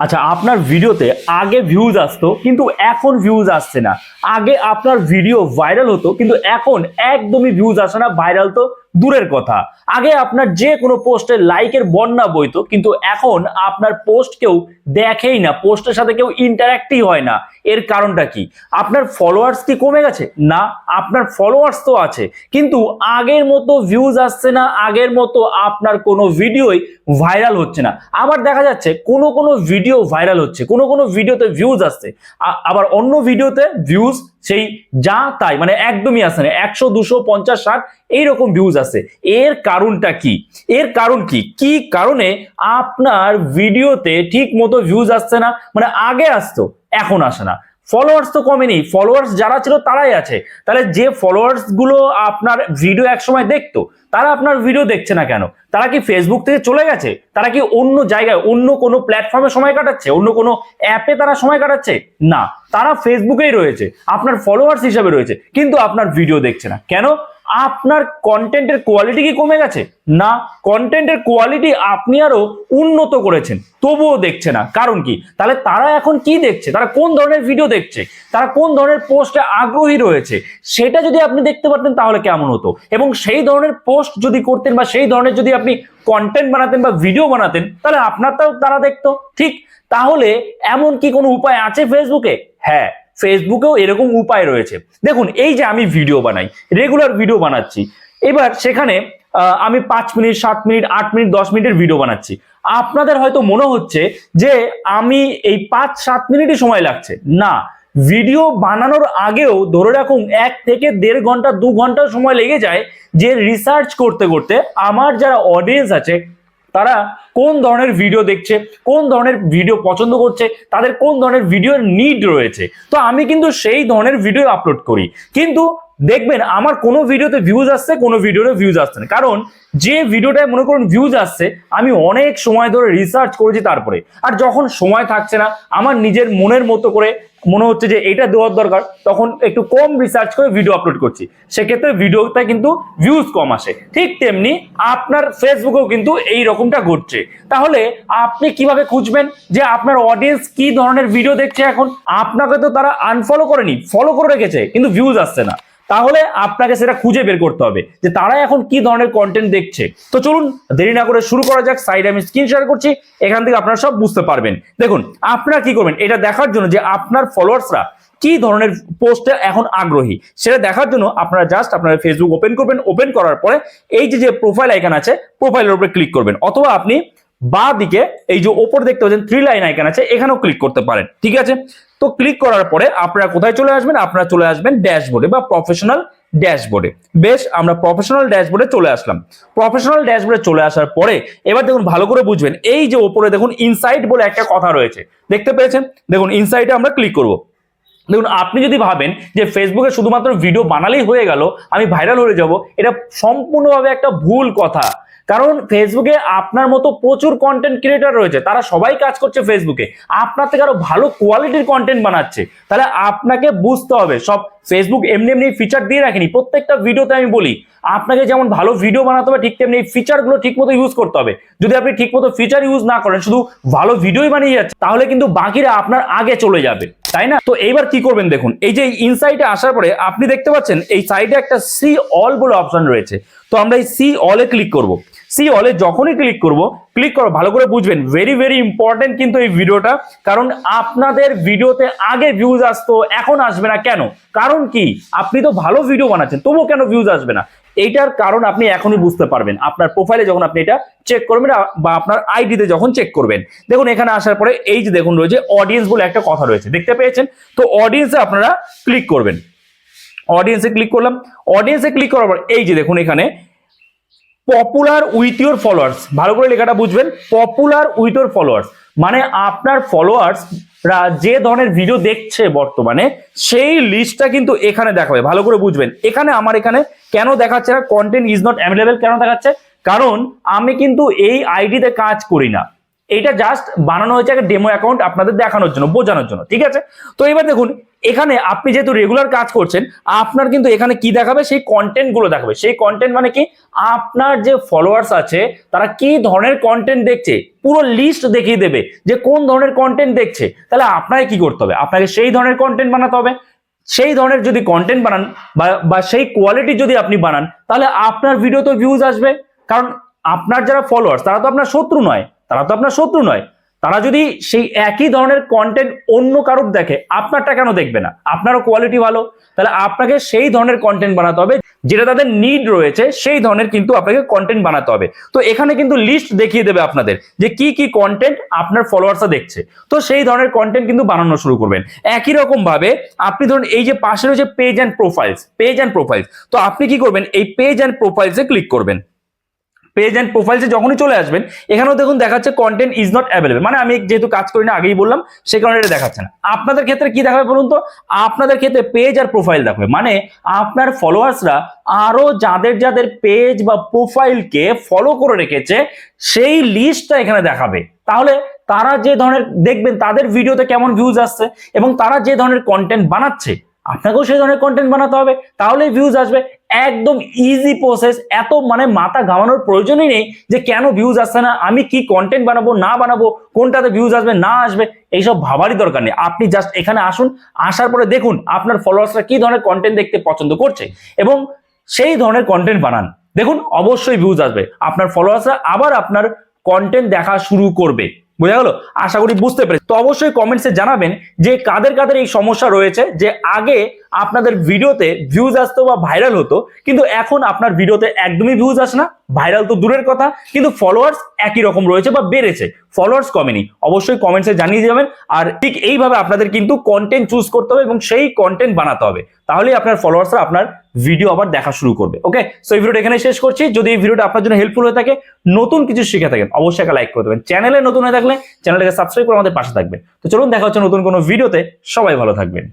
আচ্ছা, আপনার ভিডিওতে আগে ভিউজ আসতো কিন্তু এখন ভিউজ আসছে না। আগে আপনার ভিডিও ভাইরাল হতো কিন্তু এখন একদমই ভিউজ আসে না, ভাইরাল তো দূরের কথা। আগে আপনার যে কোনো পোস্টে লাইকের বন্যা বইতো কিন্তু এখন আপনার পোস্ট কেউ দেখেই না, পোস্টের সাথে কেউ ইন্টারঅ্যাক্টই হয় না। এর কারণটা কি? আপনার ফলোয়ার্স কি কমে গেছে? না, আপনার ফলোয়ার্স তো আছে কিন্তু আগের মতো ভিউজ আসছে না, আগের মতো আপনার কোনো ভিডিওই ভাইরাল হচ্ছে না। আবার দেখা যাচ্ছে কোনো কোনো ভিডিও ভাইরাল হচ্ছে, কোনো কোনো ভিডিওতে ভিউজ আসছে, আবার অন্য ভিডিওতে ভিউজ সেই যা তাই, মানে একদমই আসছে না, 100 200 50 60 এইরকম ভিউজ আসছে। এর কারণটা কি? এর কারণ কি কি কারণে আপনার ভিডিওতে ঠিক মতো ভিউজ আসছে না? মানে আগে আসতো এখন আসে না। ফলোয়ার্স তো কমেনি, ফলোয়ার্স যারা ছিল তারাই আছে। তাহলে যে ফলোয়ার্স গুলো আপনার ভিডিও একসময় দেখতো তারা আপনার ভিডিও দেখছে না কেন? তারা কি ফেসবুক থেকে চলে গেছে? তারা কি অন্য জায়গায় অন্য কোনো প্ল্যাটফর্মে সময় কাটাচ্ছে, অন্য কোনো অ্যাপে তারা সময় কাটাচ্ছে? না, তারা ফেসবুকেই রয়েছে, আপনার ফলোয়ার্স হিসেবে রয়েছে, কিন্তু আপনার ভিডিও দেখছে না কেন? আপনার কন্টেন্টের কোয়ালিটি কি কমে গেছে? না, কন্টেন্টের কোয়ালিটি আপনি আরো উন্নত করেছেন, তবুও দেখছে না। কারণ কি? তাহলে তারা এখন কি দেখছে? তারা কোন ধরনের ভিডিও দেখছে, তারা কোন ধরনের পোস্টে আগ্রহী রয়েছে, সেটা যদি আপনি দেখতে পারতেন তাহলে কেমন হতো। এবং সেই ধরনের পোস্ট যদি করতেন বা সেই ধরনের যদি আপনি কন্টেন্ট বানাতেন বা ভিডিও বানাতেন তাহলে আপনারটাও তারা দেখতো। ঠিক তাহলে এমন কি কোনো উপায় আছে ফেসবুকে? হ্যাঁ, ফেসবুকেও এরকম উপায় রয়েছে। দেখুন, এই যে আমি ভিডিও বানাই, রেগুলার ভিডিও বানাচ্ছি, এবার সেখানে আমি 5 মিনিট 7 মিনিট 8 মিনিট 10 মিনিটের ভিডিও বানাচ্ছি। আপনাদের হয়তো মনে হচ্ছে যে আমি এই 5-7 মিনিটই সময় লাগছে। না, ভিডিও বানানোর আগেও ধরে রাখুন 1 থেকে 1.5 ঘন্টা 2 ঘন্টা সময় লেগে যায়, যে রিসার্চ করতে করতে আমার যারা অডিয়েন্স আছে তারা কোন ধরনের ভিডিও দেখছে, কোন ধরনের ভিডিও পছন্দ করছে, তাদের কোন ধরনের ভিডিওর নিড রয়েছে, তো আমি কিন্তু সেই ধরনের ভিডিও আপলোড করি। কিন্তু দেখবেন আমার কোনো ভিডিওতে ভিউজ আসছে, কোনো ভিডিওতে ভিউজ আসছে না। কারণ যে ভিডিওটায় মনে করুন ভিউজ আসছে, আমি অনেক সময় ধরে রিসার্চ করেছি তারপরে। আর যখন সময় থাকছে না, আমার নিজের মনের মতো করে মনে হচ্ছে যে এটা দেওয়ার দরকার, তখন একটু কম রিসার্চ করে ভিডিও আপলোড করছি, সেক্ষেত্রে ভিডিওতে কিন্তু ভিউজ কম আসে। ঠিক তেমনি আপনার ফেসবুকেও কিন্তু এই রকমটা ঘটছে। তাহলে আপনি কিভাবে খুঁজবেন যে আপনার অডিয়েন্স কি ধরনের ভিডিও দেখছে? এখন আপনাকে তো তারা আনফলো করেনি, ফলো করে রেখেছে, কিন্তু ভিউজ আসছে না। তাহলে আপনাকে সেটা খুঁজে বের করতে হবে যে তারা এখন কি ধরনের কন্টেন্ট দেখছে। তো চলুন দেরি না করে শুরু করা যাক। সাইডে আমি স্ক্রিন শেয়ার করছি, এখান থেকে আপনারা সব বুঝতে পারবেন। দেখুন, আপনারা কি করবেন এটা দেখার জন্য যে আপনার ফলোয়ার্সরা কি ধরনের পোস্টে এখন আগ্রহী, সেটা দেখার জন্য আপনারা জাস্ট আপনার ফেসবুক ওপেন করবেন। ওপেন করার পরে এই যে প্রোফাইল আইকন আছে, প্রোফাইলের উপরে ক্লিক করবেন, অথবা আপনি বাঁ দিকে এই যে ওপর দেখতে পাচ্ছেন 3 লাইন আইকন আছে, এখানেও ক্লিক করতে পারেন। ঠিক আছে, তো ক্লিক করার পরে আপনারা কোথায় চলে আসবেন? আপনারা চলে আসবেন ড্যাশবোর্ডে বা প্রফেশনাল ড্যাশবোর্ডে। বেশ, আমরা প্রফেশনাল ড্যাশবোর্ডে চলে আসলাম। প্রফেশনাল ড্যাশবোর্ডে চলে আসার পরে এবার দেখুন, ভালো করে বুঝবেন, এই যে ওপরে দেখুন ইনসাইট বলে একটা কথা রয়েছে, দেখতে পেয়েছেন? দেখুন ইনসাইটে আমরা ক্লিক করব। দেখুন, আপনি যদি ভাবেন যে ফেসবুকে শুধুমাত্র ভিডিও বানালেই হয়ে গেল, আমি ভাইরাল হয়ে যাব, এটা সম্পূর্ণভাবে একটা ভুল কথা। কারণ ফেসবুকে আপনার মতো প্রচুর কন্টেন্ট ক্রিয়েটর রয়েছে, তারা সবাই কাজ করছে ফেসবুকে, আপনার থেকে আরো ভালো কোয়ালিটির কন্টেন্ট বানাচ্ছে। তাহলে আপনাকে বুঝতে হবে, সব ফেসবুক এমনি এমনি ফিচার দিয়ে রাখেনি। প্রত্যেকটা ভিডিওতে আমি বলি আপনাকে যেমন ভালো ভিডিও বানাতে হবে, ঠিক তেমনি এই ফিচারগুলো ঠিক মতো ইউজ করতে হবে। যদি আপনি ঠিক মতো ফিচার ইউজ না করেন, শুধু ভালো ভিডিওই বানিয়ে যাচ্ছে, তাহলে কিন্তু বাকিরা আপনার আগে চলে যাবে, তাই না? তো এইবার কি করবেন দেখুন, এই যে ইনসাইটে আসার পরে আপনি দেখতে পাচ্ছেন এই সাইডে একটা সি অল বলে অপশন রয়েছে। তো আমরা এই সি অলে ক্লিক করব। সি অলে যখনই ক্লিক করব, ভালো করে বুঝবেন, ভেরি ভেরি ইম্পর্টেন্ট কিন্তু এই ভিডিওটা। কারণ আপনাদের ভিডিওতে আগে ভিউজ আসতো, এখন আসবে না কেন? কারণ কি? আপনি তো ভালো ভিডিও বানাচ্ছেন, তবুও কেন ভিউজ আসবে না? এইটার কারণ আপনি এখনই বুঝতে পারবেন আপনার প্রোফাইলে যখন আপনি এটা চেক করবেন বা আপনার আইডিতে যখন চেক করবেন। দেখুন, এখানে আসার পরে এই যে দেখুন রয়েছে অডিয়েন্স বলে একটা কথা রয়েছে, দেখতে পেয়েছেন? তো অডিয়েন্সে আপনারা ক্লিক করবেন। অডিয়েন্সে ক্লিক করলাম। অডিয়েন্সে ক্লিক করার পর এই যে দেখুন এখানে পপুলার উইথ ইউর ফলোয়ার্স, ভালো করে লেখাটা বুঝবেন, পপুলার উইথ ইউর ফলোয়ার্স মানে আপনার ফলোয়ার্সরা যে ধরনের ভিডিও দেখছে বর্তমানে, সেই লিস্টটা কিন্তু এখানে দেখাবে। ভালো করে বুঝবেন, এখানে আমার এখানে কেন দেখাচ্ছে না কন্টেন্ট ইজ নট অ্যাভেলেবেল, কেন দেখাচ্ছে? কারণ আমি কিন্তু এই আইডিতে কাজ করি না, এটা জাস্ট বানানো হয়েছে একটা ডেমো অ্যাকাউন্ট আপনাদের দেখানোর জন্য, বোঝানোর জন্য, ঠিক আছে? তো এবার দেখুন এখানে আপনি যেহেতু রেগুলার কাজ করছেন, আপনার কিন্তু এখানে কি দেখাবে, সেই কন্টেন্ট গুলো দেখাবে। সেই কন্টেন্ট মানে কি, আপনার যে ফলোয়ার্স আছে তারা কি ধরনের কন্টেন্ট দেখছে পুরো লিস্ট দেখিয়ে দেবে যে কোন ধরনের কন্টেন্ট দেখছে। তাহলে আপনাকে কি করতে হবে, আপনাকে সেই ধরনের কন্টেন্ট বানাতে হবে। সেই ধরনের যদি কন্টেন্ট বানান বা সেই কোয়ালিটি যদি আপনি বানান, তাহলে আপনার ভিডিও তো ভিউজ আসবে। কারণ আপনার যারা ফলোয়ার্স তারা তো আপনার শত্রু নয়, তারা যদি সেই একই ধরনের কন্টেন্ট অন্য কারোর দেখে, আপনারটা কেন দেখবে না? আপনারও কোয়ালিটি ভালো, তাহলে আপনাকে সেই ধরনের কন্টেন্ট বানাতে হবে যেটা তাদের নিড রয়েছে, সেই ধরনের কিন্তু আপনাকে কন্টেন্ট বানাতে হবে। তো এখানে কিন্তু লিস্ট দেখিয়ে দেবে আপনাদের যে কি কি কন্টেন্ট আপনার ফলোয়ার্সরা দেখছে, তো সেই ধরনের কন্টেন্ট কিন্তু বানানো শুরু করবেন। একই রকম ভাবে আপনি ধরুন এই যে পাশে রয়েছে পেজ অ্যান্ড প্রোফাইলস, তো আপনি কি করবেন, এই পেজ অ্যান্ড প্রোফাইলসে ক্লিক করবেন। পেজ অ্যান্ড প্রোফাইলসে যখনই চলে আসবেন, এখানেও দেখুন দেখাচ্ছে কন্টেন্ট ইজ নট অ্যাভেলেবল, মানে আমি যেহেতু কাজ করি না, আগেই বললাম, সে কারণে এটা দেখাচ্ছে না। আপনাদের ক্ষেত্রে কি দেখাবে বলুন তো? আপনাদের ক্ষেত্রে পেজ আর প্রোফাইল দেখাবে, মানে আপনার ফলোয়ার্সরা আরো যাদের যাদের পেজ বা প্রোফাইলকে ফলো করে রেখেছে সেই লিস্টটা এখানে দেখাবে। তাহলে তারা যে ধরনের দেখবেন তাদের ভিডিওতে কেমন ভিউজ আসছে, এবং তারা যে ধরনের কন্টেন্ট বানাচ্ছে আপনাকেও সেই ধরনের কন্টেন্ট বানাতে হবে, তাহলেই ভিউজ আসবে। একদম ইজি প্রসেস, এত মানে মাথা ঘামানোর প্রয়োজনই নেই যে কেন ভিউজ আসছে না, আমি কি কন্টেন্ট বানাবো না বানাবো, কোনটাতে ভিউজ আসবে না আসবে, এইসব ভাবারই দরকার নেই। আপনি জাস্ট এখানে আসুন, আসার পরে দেখুন আপনার ফলোয়ার্সরা কি ধরনের কন্টেন্ট দেখতে পছন্দ করছে এবং সেই ধরনের কন্টেন্ট বানান। দেখুন অবশ্যই ভিউজ আসবে, আপনার ফলোয়ার্সরা আবার আপনার কন্টেন্ট দেখা শুরু করবে। বোঝা গেল? আশা করি বুঝতে পেরেছি। তো অবশ্যই কমেন্টসে জানাবেন যে কাদের কাদের এই সমস্যা রয়েছে, যে আগে আপনাদের ভিডিওতে ভিউজ আসতো বা ভাইরাল হতো, কিন্তু এখন আপনার ভিডিওতে একদমই ভিউজ আসে না, ভাইরাল তো দূরের কথা, কিন্তু ফলোয়ার্স একই রকম রয়েছে বা বেড়েছে, ফলোয়ার্স কমেনি। অবশ্যই কমেন্টসে জানিয়ে যাবেন। আর ঠিক এইভাবে আপনাদের কিন্তু কন্টেন্ট চুজ করতে হবে এবং সেই কন্টেন্ট বানাতে হবে, তাহলেই আপনার ফলোয়ার্সরা আপনার ভিডিও আবার দেখা শুরু করবে। ওকে, সো এই ভিডিওটা এখানে শেষ করছি। যদি এই ভিডিওটা আপনার জন্য হেল্পফুল হয়ে থাকে, নতুন কিছু শিখে থাকেন, অবশ্যই একটা লাইক করে দেবেন। চ্যানেলে নতুন হয়ে থাকলে চ্যানেলটাকে সাবস্ক্রাইব করে আমাদের পাশে থাকবেন। তো চলুন দেখা হচ্ছে নতুন কোনো ভিডিওতে, সবাই ভালো থাকবেন।